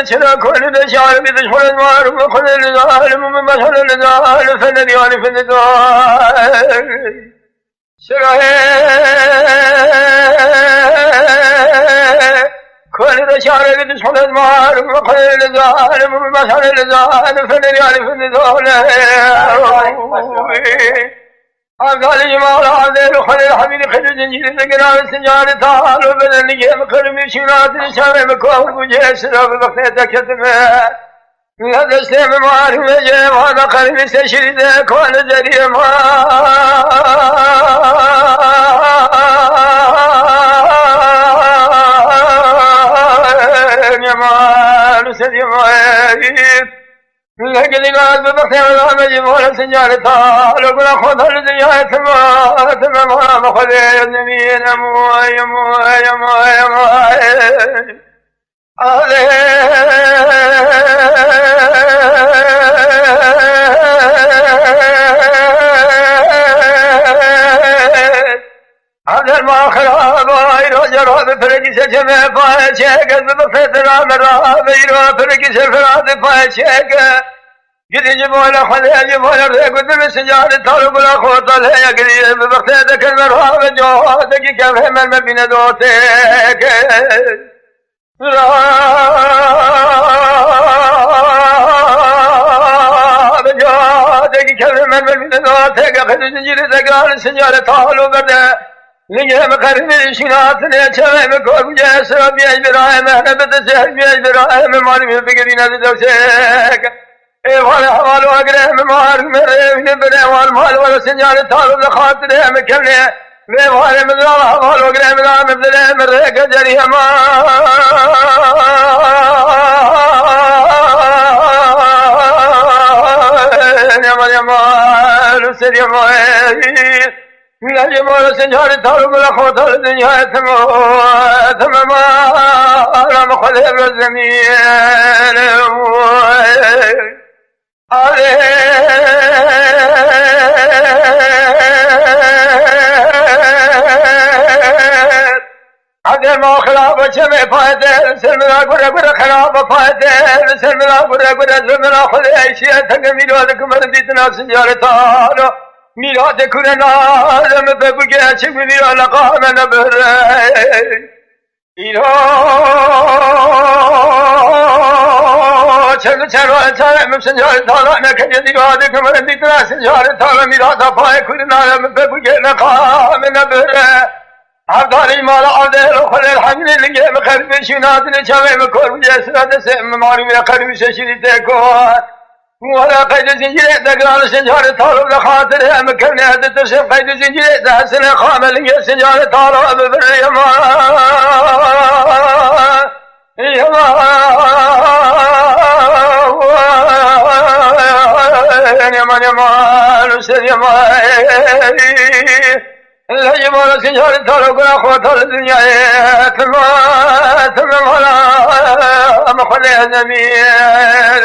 چرا کل دشار بیدش خود مارم خود الظالم من بشر الظالم فندیان فندیان چرا کل دشار بیدش خود مارم خود الظالم من بشر الظالم فندیان فندیان أفضل جمال عبد خل الحميد خل الجنجيل ذكرى السجارة تعال وبدل نجيم خرمي شنات الشام مكوه وجيس رب بخيتك كتمه هذا السلام معارف جيم هذا خرمي سشريد كوان جريم يمان سديم لكن الناس ببخير العمل جمال سنجال تعال وقل خذ الدنيا ثم ما خذ النبي موي موي موي موي هذا ما خراب رجع بفرق سجمه فاشك بفتر عمره بيرو فرق سفرات فاشك قد جمال خذ جمال رقد بالسجارة طالب لا خوط له يقري بفتك المرهاب جوادك كم من بين دوتك جوادك كم من بين دوتك خذ جنجيرتك على السجارة طالب برده ليه مقرب شنات نشوي مكوب جسر بيج براهم أنا بتسهل بيج براهم مارم بقرينا دوسك إيه وانا حوال وأقرهم مارم مريم بنوال مال ولا سنجار طالب لخاطره مكمله ليه وانا مدرا حوال وأقرهم لا مبدله مريك جريه ما يا مريم لسري ما يا جمال سنجار طالب لخوت الدنيا ثم ما لم خلب الزمين عدل ما خلاب شمع فايدة سلمنا قرى خلاب فايدة سلمنا قرى سلمنا خذ عيشية تقميل وذكم رديتنا سنجار طالب میراد کنن آدم بگه چه میرا لقام نبره ایرا چرا سنجار تالا نکنی دیراده که من دیتنا سنجار تالا میراد پای کنن آدم بگه لقام نبره عبدالي مال عبده خل الحمد لله مخرب شنات نشوي مكور بجسرات سم ماري من قرب ششريته كون ولا قيد زنجير دقال سنجار طالب لخاطر مكرني هذا تسم قيد زنجير تحسن خامل يا سنجار طالب بالريما يا لا يمال سنجار طالب لخاطر الدنيا ثم ولا مخلي الزمين